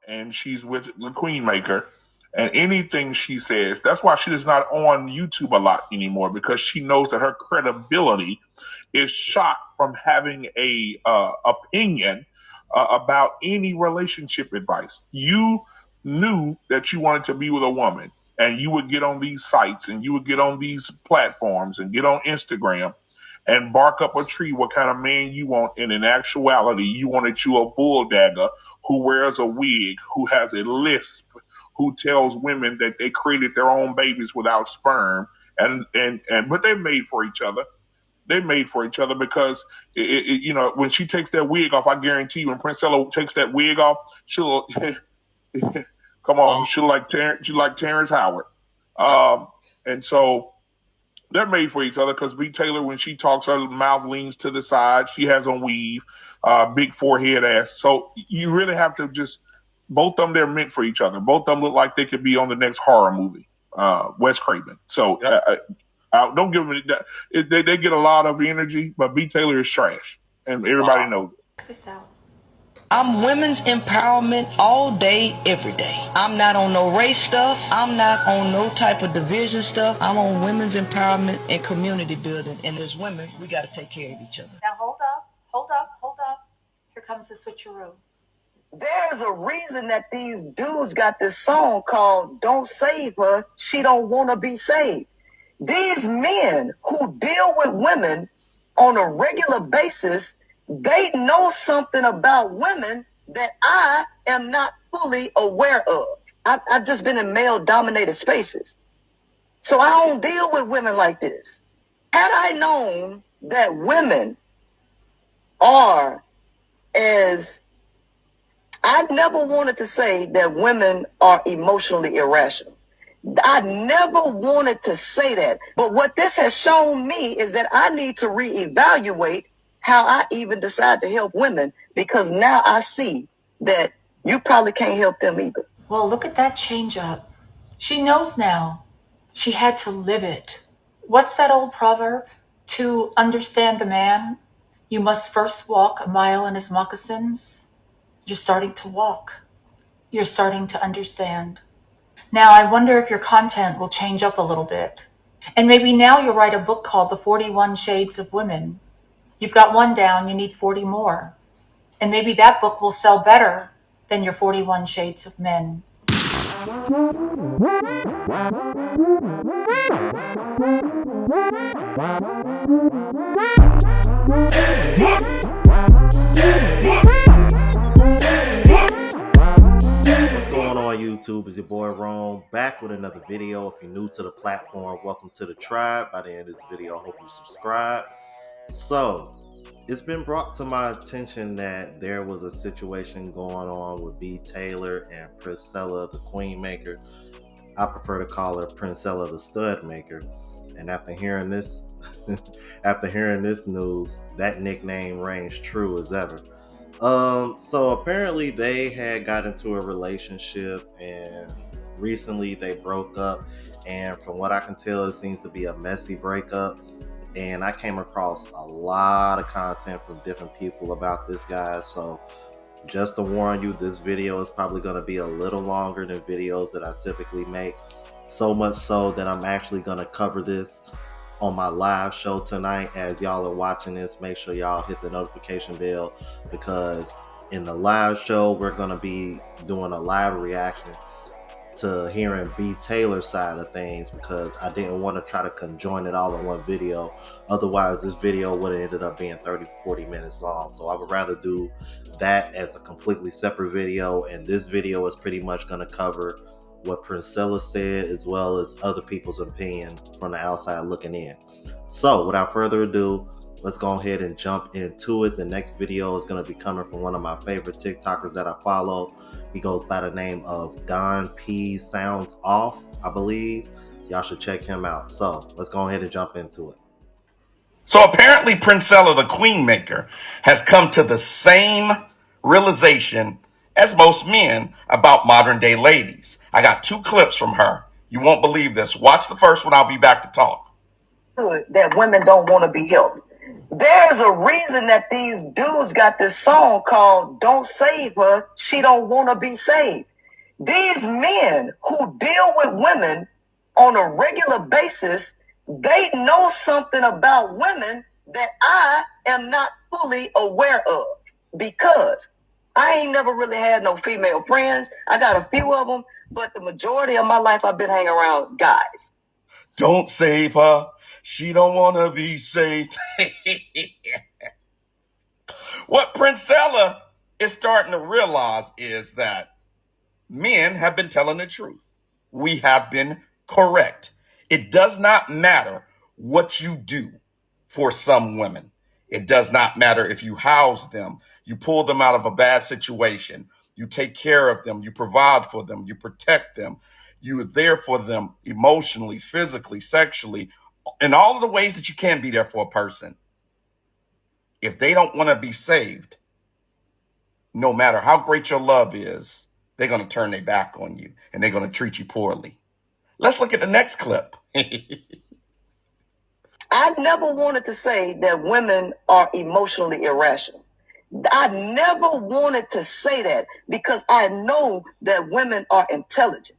and she's with the Queen Maker. And anything she says, that's why she is not on YouTube a lot anymore, because she knows that her credibility is shot from having a opinion about any relationship advice. You knew that you wanted to be with a woman, and you would get on these sites and you would get on these platforms and get on Instagram and bark up a tree what kind of man you want. And in actuality, you wanted you a bulldagger who wears a wig, who has a lisp, who tells women that they created their own babies without sperm. And but they made for each other. They made for each other because when she takes that wig off, I guarantee you, when Princella takes that wig off, she'll come on, she'll like Terrence Howard. And so they're made for each other because B. Taylor, when she talks, her mouth leans to the side. She has on weave, big forehead ass. So you really have to just, both of them, they're meant for each other. Both of them look like they could be on the next horror movie, Wes Craven. So don't give them that. They get a lot of energy, but B. Taylor is trash, and everybody knows it. Check this out. I'm women's empowerment all day, every day. I'm not on no race stuff. I'm not on no type of division stuff. I'm on women's empowerment and community building. And as women, we got to take care of each other. Now hold up, hold up, hold up. Here comes the switcheroo. There's a reason that these dudes got this song called Don't Save Her, She Don't Want to Be Saved. These men who deal with women on a regular basis, they know something about women that I am not fully aware of. I've just been in male-dominated spaces. So I don't deal with women like this. Had I known that women are as... I never wanted to say that women are emotionally irrational. I never wanted to say that. But what this has shown me is that I need to reevaluate how I even decide to help women, because now I see that you probably can't help them either. Well, look at that change up. She knows now. She had to live it. What's that old proverb? To understand a man, you must first walk a mile in his moccasins. You're starting to walk. You're starting to understand. Now, I wonder if your content will change up a little bit. And maybe now you'll write a book called The 41 Shades of Women. You've got one down, you need 40 more. And maybe that book will sell better than your 41 Shades of Men. What's going on, YouTube? It's your boy Rome, back with another video. If you're new to the platform, welcome to the tribe. By the end of this video, I hope you subscribe. So, it's been brought to my attention that there was a situation going on with B. Taylor and Princella, the Queen Maker. I prefer to call her Princella, the Stud Maker. And after hearing this, news, that nickname reigns true as ever. So apparently they had got into a relationship and recently they broke up, and from what I can tell, it seems to be a messy breakup. And I came across a lot of content from different people about this guy, so just to warn you, this video is probably going to be a little longer than videos that I typically make, so much so that I'm actually going to cover this on my live show tonight. As y'all are watching this, make sure y'all hit the notification bell, because in the live show we're going to be doing a live reaction to hearing B. Taylor's side of things, because I didn't want to try to conjoin it all in one video. Otherwise this video would have ended up being 30-40 minutes long. So I would rather do that as a completely separate video, and this video is pretty much going to cover what Princella said as well as other people's opinion from the outside looking in. So without further ado, let's go ahead and jump into it. The next video is going to be coming from one of my favorite TikTokers that I follow. He goes by the name of Don P Sounds Off, I believe. Y'all should check him out. So let's go ahead and jump into it. So apparently Princella, the Queen Maker, has come to the same realization as most men about modern day ladies. I got two clips from her. You won't believe this. Watch the first one. I'll be back to talk. That women don't want to be helped. There's a reason that these dudes got this song called Don't Save Her, She Don't Wanna Be Saved. These men who deal with women on a regular basis, they know something about women that I am not fully aware of, because I ain't never really had no female friends. I got a few of them, but the majority of my life I've been hanging around guys. Don't save her. She don't want to be saved. What Princella is starting to realize is that men have been telling the truth. We have been correct. It does not matter what you do for some women. It does not matter if you house them, you pull them out of a bad situation, you take care of them, you provide for them, you protect them, you are there for them emotionally, physically, sexually, in all of the ways that you can be there for a person. If they don't want to be saved, no matter how great your love is, they're going to turn their back on you and they're going to treat you poorly. Let's look at the next clip. I never wanted to say that women are emotionally irrational. I never wanted to say that because I know that women are intelligent.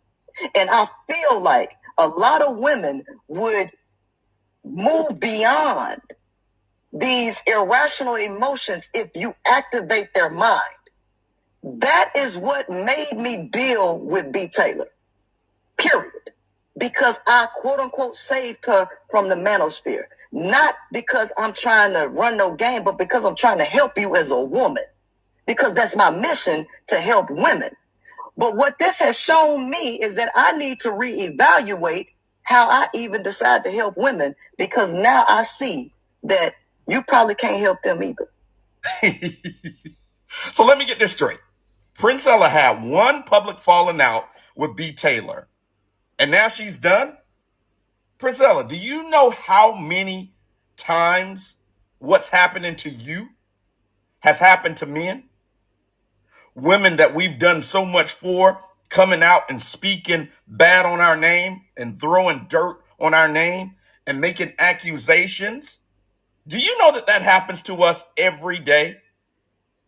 And I feel like a lot of women would move beyond these irrational emotions if you activate their mind. That is what made me deal with B. Taylor, period. Because I quote unquote saved her from the manosphere. Not because I'm trying to run no game, but because I'm trying to help you as a woman. Because that's my mission, to help women. But what this has shown me is that I need to reevaluate how I even decide to help women, because now I see that you probably can't help them either. So let me get this straight. Princella had one public falling out with B. Taylor, and now she's done? Princella, do you know how many times what's happening to you has happened to men? Women that we've done so much for, coming out and speaking bad on our name and throwing dirt on our name and making accusations. Do you know that that happens to us every day?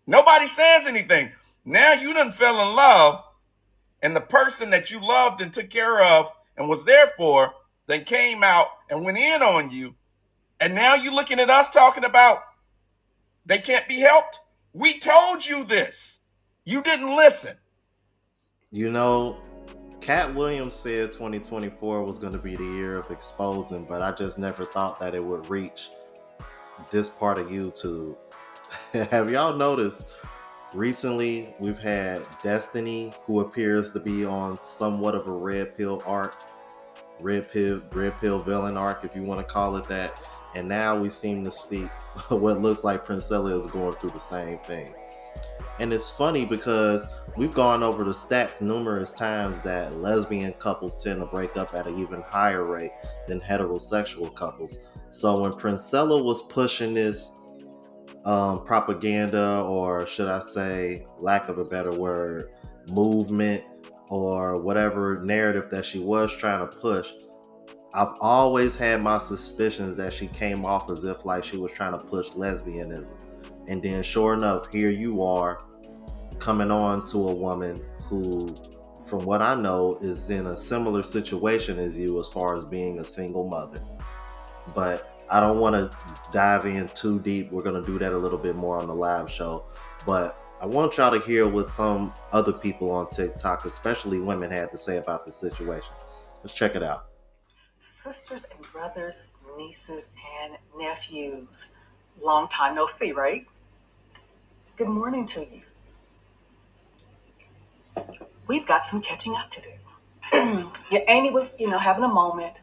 Nobody says anything. Now you done fell in love, and the person that you loved and took care of and was there for then came out and went in on you. And now you're looking at us talking about they can't be helped. We told you this. You didn't listen. You know, Cat Williams said 2024 was going to be the year of exposing, but I just never thought that it would reach this part of YouTube. Have y'all noticed recently we've had Destiny, who appears to be on somewhat of a red pill arc, red pill villain arc, if you want to call it that, and now we seem to see what looks like Princella is going through the same thing. And it's funny because we've gone over the stats numerous times that lesbian couples tend to break up at an even higher rate than heterosexual couples. So when Princella was pushing this propaganda, or should I say, lack of a better word, movement, or whatever narrative that she was trying to push, I've always had my suspicions that she came off as if like she was trying to push lesbianism. And then sure enough, here you are coming on to a woman who, from what I know, is in a similar situation as you as far as being a single mother. But I don't want to dive in too deep. We're going to do that a little bit more on the live show. But I want y'all to hear what some other people on TikTok, especially women, had to say about the situation. Let's check it out. Sisters and brothers, nieces and nephews. Long time no see, right? Good morning to you. We've got some catching up to do. Yeah, Amy was, having a moment,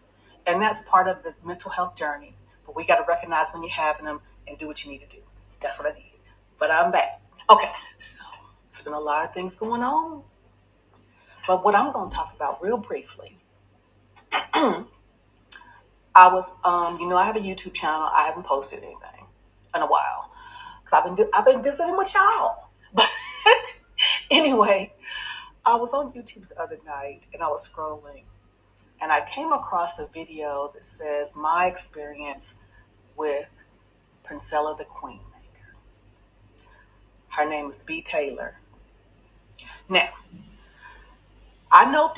and that's part of the mental health journey. But we got to recognize when you're having them and do what you need to do. That's what I did. But I'm back. Okay, so there's been a lot of things going on. But what I'm going to talk about real briefly, I was, I have a YouTube channel. I haven't posted anything in a while because I've been visiting with y'all. But anyway, I was on YouTube the other night and I was scrolling and I came across a video that says my experience with Princella the Queen Maker. Her name is B. Taylor. Now, I know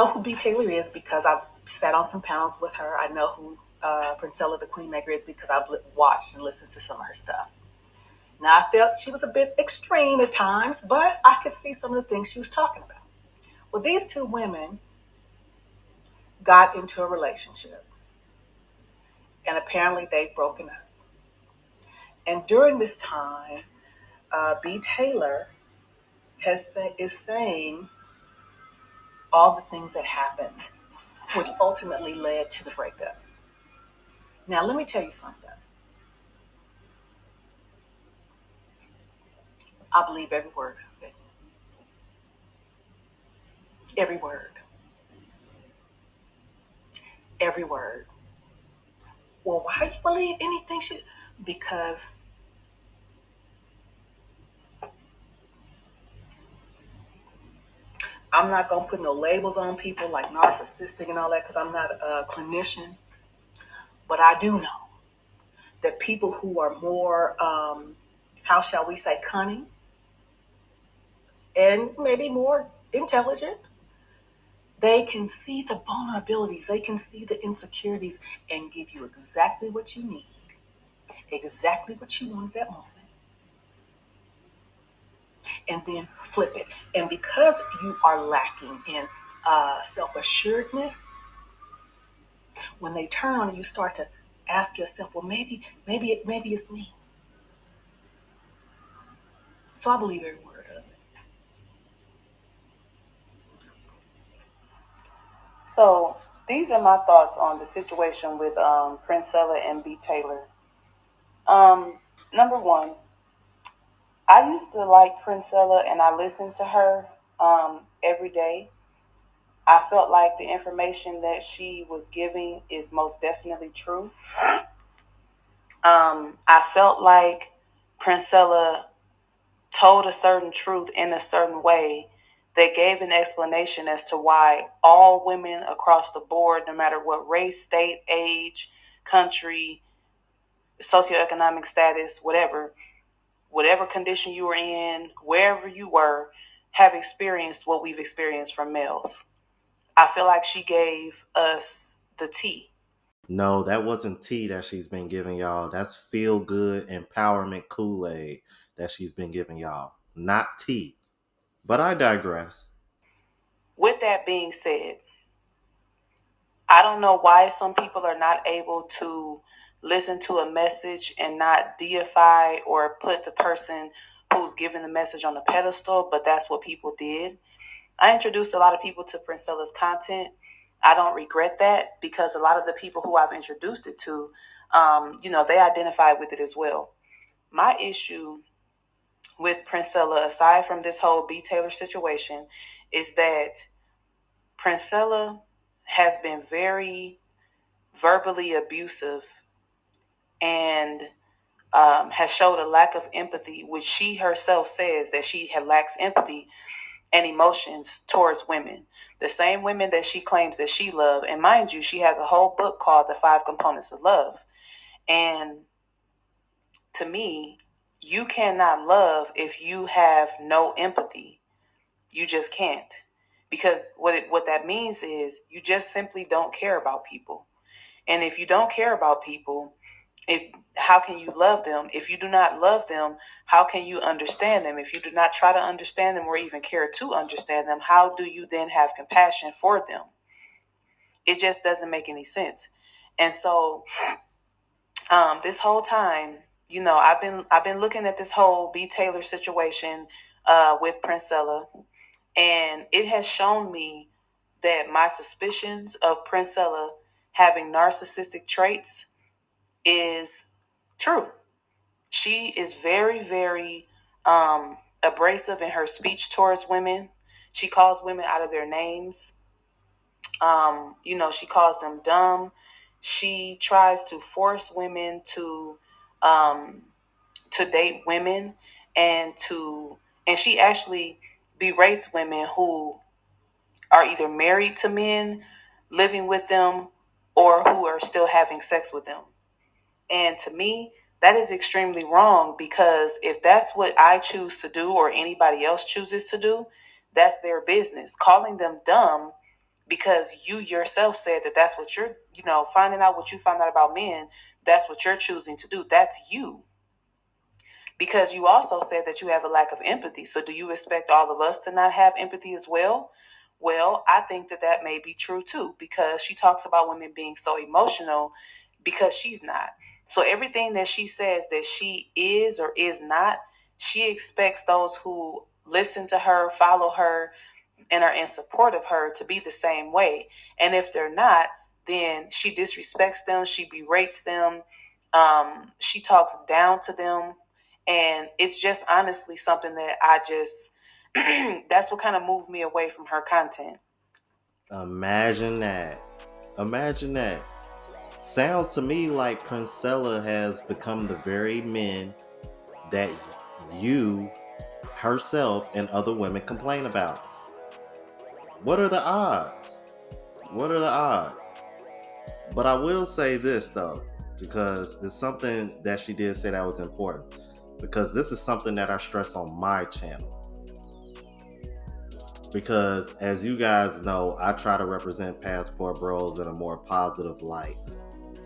who B. Taylor is because I've sat on some panels with her. I know who Princella the Queen Maker is because I've watched and listened to some of her stuff. Now, I felt she was a bit extreme at times, but I could see some of the things she was talking about. Well, these two women got into a relationship, and apparently they've broken up. And during this time, B. Taylor is saying all the things that happened, which ultimately led to the breakup. Now, let me tell you something. I believe every word of it. Every word. Every word. Well, why you believe anything she? Because I'm not gonna put no labels on people like narcissistic and all that because I'm not a clinician. But I do know that people who are more, how shall we say, cunning and maybe more intelligent, they can see the vulnerabilities, they can see the insecurities and give you exactly what you need, exactly what you want at that moment, and then flip it. And because you are lacking in self-assuredness, when they turn on you, you start to ask yourself, well, maybe it's me. So I believe every word of it. So these are my thoughts on the situation with Princella and B. Taylor. Number one, I used to like Princella and I listened to her every day. I felt like the information that she was giving is most definitely true. I felt like Princella told a certain truth in a certain way that gave an explanation as to why all women across the board, no matter what race, state, age, country, socioeconomic status, whatever condition you were in, wherever you were, have experienced what we've experienced from males. I feel like she gave us the tea. No, that wasn't tea that she's been giving y'all. That's feel good empowerment Kool-Aid that she's been giving y'all. Not tea. But I digress. With that being said, I don't know why some people are not able to listen to a message and not deify or put the person who's giving the message on a pedestal, but that's what people did. I introduced a lot of people to Princella's content. I don't regret that because a lot of the people who I've introduced it to, they identify with it as well. My issue with Princella, aside from this whole B. Taylor situation, is that Princella has been very verbally abusive and has showed a lack of empathy, which she herself says that she had lacks empathy and emotions towards women. The same women that she claims that she loves. And mind you, she has a whole book called The Five Components of Love. And to me, you cannot love if you have no empathy. You just can't. Because what that means is you just simply don't care about people. And if you don't care about people, how can you love them? If you do not love them, how can you understand them? If you do not try to understand them or even care to understand them, how do you then have compassion for them? It just doesn't make any sense. And so this whole time, I've been looking at this whole B. Taylor situation with Princella, and it has shown me that my suspicions of Princella having narcissistic traits is true. She is very, very abrasive in her speech towards women. She calls women out of their names. She calls them dumb. She tries to force women um, to date women and she actually berates women who are either married to men, living with them, or who are still having sex with them. And to me, That is extremely wrong, because if that's what I choose to do or anybody else chooses to do, that's their business. Calling them dumb because you yourself said that that's what you're, finding out what you found out about men, that's what you're choosing to do. That's you. Because you also said that you have a lack of empathy. So do you expect all of us to not have empathy as well? Well, I think that that may be true too, because she talks about women being so emotional because she's not. So everything that she says that she is or is not, she expects those who listen to her, follow her, and are in support of her to be the same way. And if they're not, then she disrespects them, she berates them, she talks down to them. And it's just honestly something that I just, that's what kind of moved me away from her content. Imagine that. Imagine that. Sounds to me like Princella has become the very men that you, herself, and other women complain about. What are the odds? What are the odds? But I will say this though, because it's something that she did say that was important. Because this is something that I stress on my channel. Because as you guys know, I try to represent Passport Bros in a more positive light.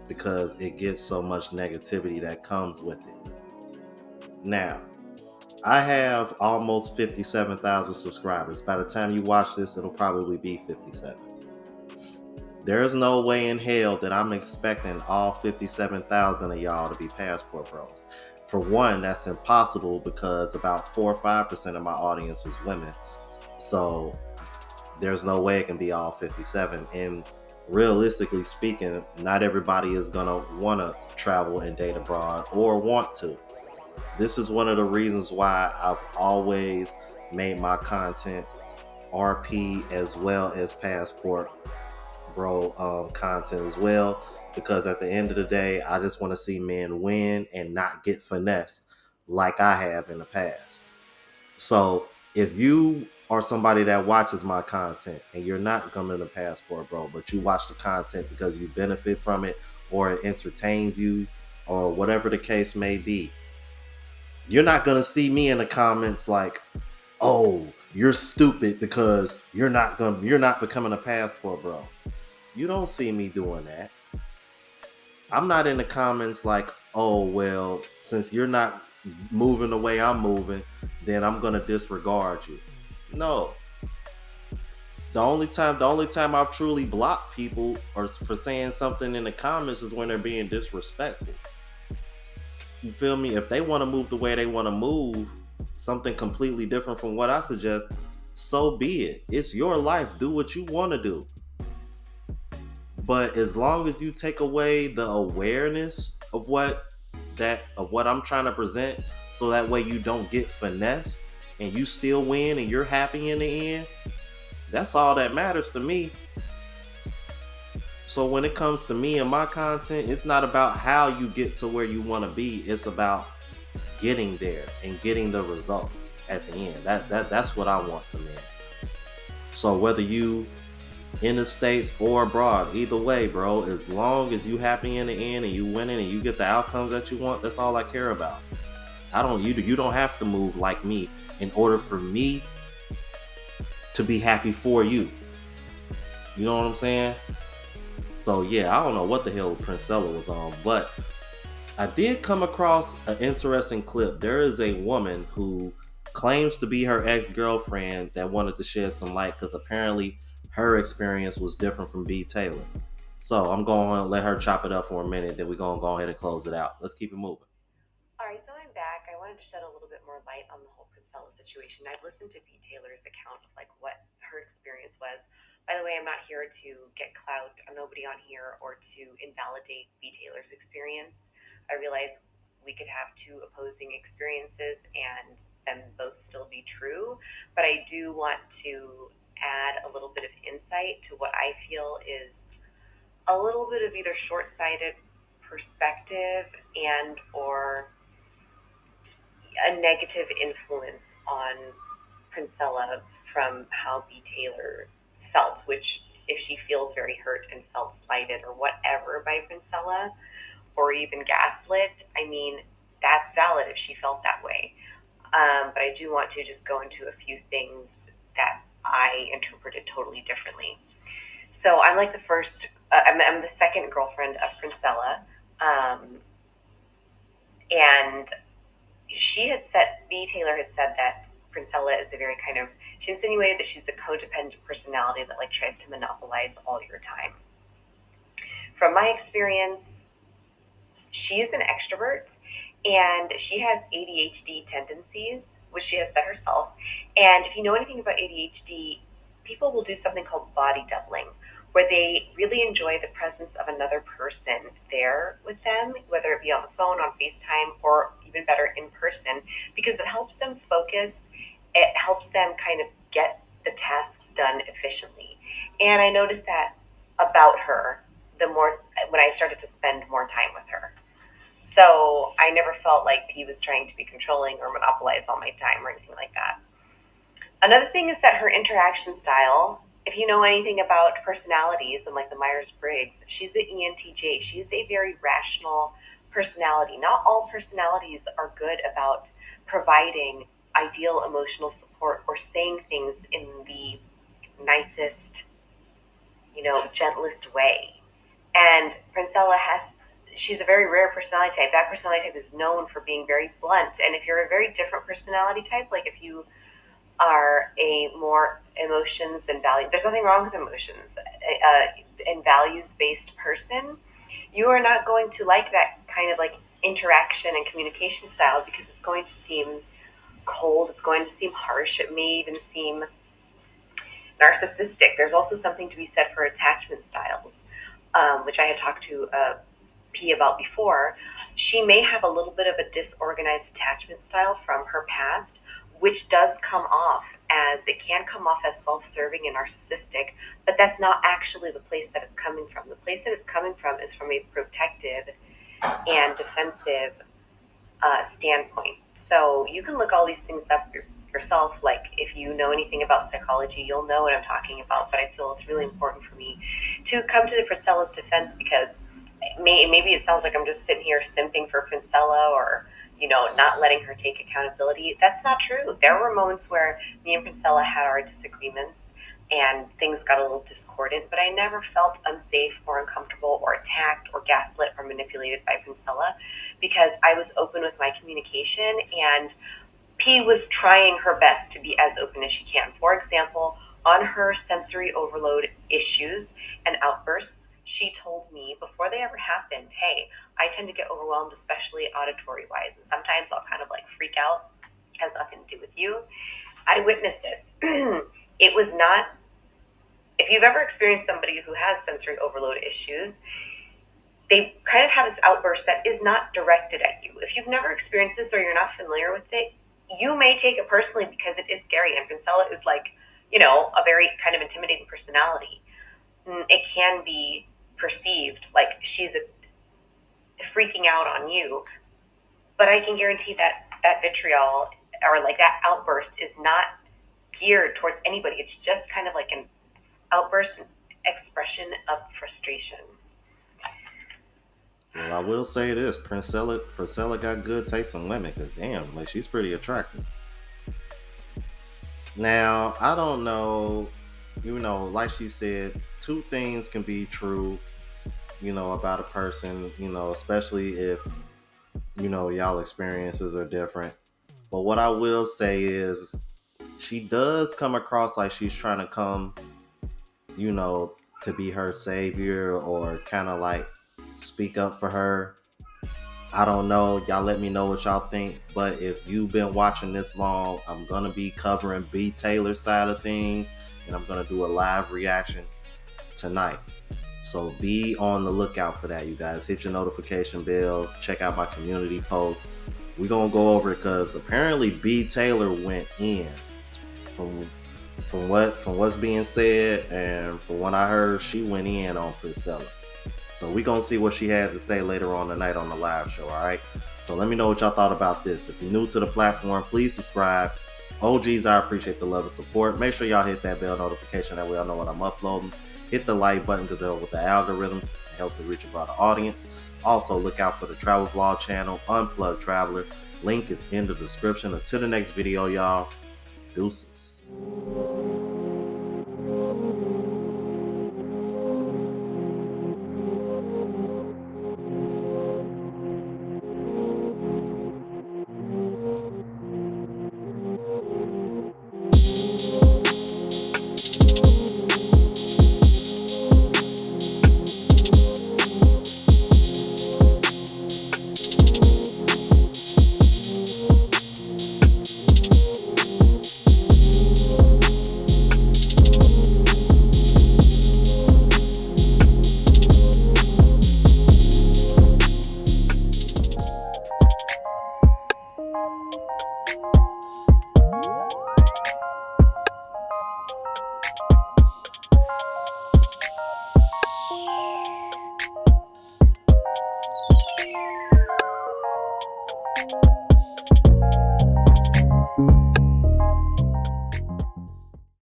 Because it gets so much negativity that comes with it. Now, I have almost 57,000 subscribers. By the time you watch this, it'll probably be 57. There's no way in hell that I'm expecting all 57,000 of y'all to be Passport Bros. For one, that's impossible because about 4 or 5% of my audience is women. So there's no way it can be all 57. And realistically speaking, not everybody is going to want to travel and date abroad or want to. This is one of the reasons why I've always made my content RP as well as Passport Bro content as well, because at the end of the day, I just want to see men win and not get finessed like I have in the past. So if you are somebody that watches my content and you're not coming to Passport Bro, but you watch the content because you benefit from it or it entertains you or whatever the case may be, you're not going to see me in the comments like, oh, you're stupid because you're not becoming a Passport Bro. You don't see me doing that. I'm not in the comments like, oh, well, since you're not moving the way I'm moving, then I'm going to disregard you. No. The only time I've truly blocked people or for saying something in the comments is when they're being disrespectful. You feel me? If they want to move the way they want to move, something completely different from what I suggest, so be it. It's your life. Do what you want to do. But as long as you take away the awareness of what I'm trying to present, so that way you don't get finessed and you still win and you're happy in the end, that's all that matters to me. So when it comes to me and my content, it's not about how you get to where you want to be. It's about getting there and getting the results at the end. That's what I want from it. So whether you in the States or abroad, either way, bro, as long as you happy in the end and you winning and you get the outcomes that you want, that's all I care about. You don't have to move like me in order for me to be happy for you. You know what I'm saying? So yeah, I don't know what the hell Princella was on, but I did come across an interesting clip. There is a woman who claims to be her ex-girlfriend that wanted to shed some light because apparently her experience was different from B. Taylor. So I'm going to let her chop it up for a minute, then we're going to go ahead and close it out. Let's keep it moving. All right, so I'm back. I wanted to shed a little bit more light on the whole Princella situation. I've listened to B. Taylor's account of like what her experience was. By the way, I'm not here to get clout. I'm nobody on here or to invalidate B. Taylor's experience. I realize we could have two opposing experiences and them both still be true, but I do want to add a little bit of insight to what I feel is a little bit of either short-sighted perspective and or a negative influence on Princella from how B. Taylor felt, which if she feels very hurt and felt slighted or whatever by Princella, or even gaslit, I mean, that's valid if she felt that way. But I do want to just go into a few things that I interpreted totally differently. So I'm like the first, I'm the second girlfriend of Princella. And she had said, B. Taylor had said that Princella is a very kind of, she insinuated that she's a codependent personality that like tries to monopolize all your time. From my experience, she is an extrovert and she has ADHD tendencies, which she has said herself. And if you know anything about ADHD, people will do something called body doubling, where they really enjoy the presence of another person there with them, whether it be on the phone, on FaceTime, or even better in person, because it helps them focus. It helps them kind of get the tasks done efficiently. And I noticed that about her the more when I started to spend more time with her. So I never felt like he was trying to be controlling or monopolize all my time or anything like that. Another thing is that her interaction style, if you know anything about personalities and like the Myers-Briggs, she's an ENTJ. She's a very rational personality. Not all personalities are good about providing ideal emotional support or saying things in the nicest, gentlest way. And Princella she's a very rare personality type. That personality type is known for being very blunt. And if you're a very different personality type, like if you are a more emotions than value, there's nothing wrong with emotions, and values-based person, you are not going to like that kind of like interaction and communication style because it's going to seem cold. It's going to seem harsh. It may even seem narcissistic. There's also something to be said for attachment styles, which I had talked to P about before. She may have a little bit of a disorganized attachment style from her past, which does come off as, it can come off as self-serving and narcissistic, but that's not actually the place that it's coming from. The place that it's coming from is from a protective and defensive standpoint. So you can look all these things up yourself. Like if you know anything about psychology, you'll know what I'm talking about, but I feel it's really important for me to come to the Princella's defense because maybe it sounds like I'm just sitting here simping for Princella or not letting her take accountability. That's not true. There were moments where me and Princella had our disagreements and things got a little discordant, but I never felt unsafe or uncomfortable or attacked or gaslit or manipulated by Princella because I was open with my communication and P was trying her best to be as open as she can. For example, on her sensory overload issues and outbursts, she told me before they ever happened, hey, I tend to get overwhelmed, especially auditory wise. And sometimes I'll kind of like freak out. It has nothing to do with you. I witnessed this. It was not, if you've ever experienced somebody who has sensory overload issues, they kind of have this outburst that is not directed at you. If you've never experienced this or you're not familiar with it, you may take it personally because it is scary. And Princella is like, a very kind of intimidating personality. It can be perceived like she's freaking out on you, but I can guarantee that vitriol or like that outburst is not geared towards anybody. It's just kind of like an outburst and expression of frustration. Well, I will say this: Princella got good taste in women. Cause damn, like she's pretty attractive. Now I don't know, like she said, two things can be true, about a person, especially if y'all experiences are different. But what I will say is, she does come across like she's trying to come, to be her savior or kind of like speak up for her. I don't know. Y'all let me know what y'all think. But if you've been watching this long, I'm going to be covering B. Taylor's side of things. And I'm going to do a live reaction tonight. So be on the lookout for that, you guys. Hit your notification bell. Check out my community post. We're going to go over it because apparently B. Taylor went in. From what's being said and from what I heard, she went in on Princella. So we're going to see what she has to say later on tonight on the live show, all right? So let me know what y'all thought about this. If you're new to the platform, please subscribe. OGs, I appreciate the love and support. Make sure y'all hit that bell notification. That way I know when I'm uploading. hit the like button to help with the algorithm to help it reach a broader audience. Also, look out for the travel vlog channel, Unplugged Traveler. Link is in the description. Until the next video, y'all. Deuces.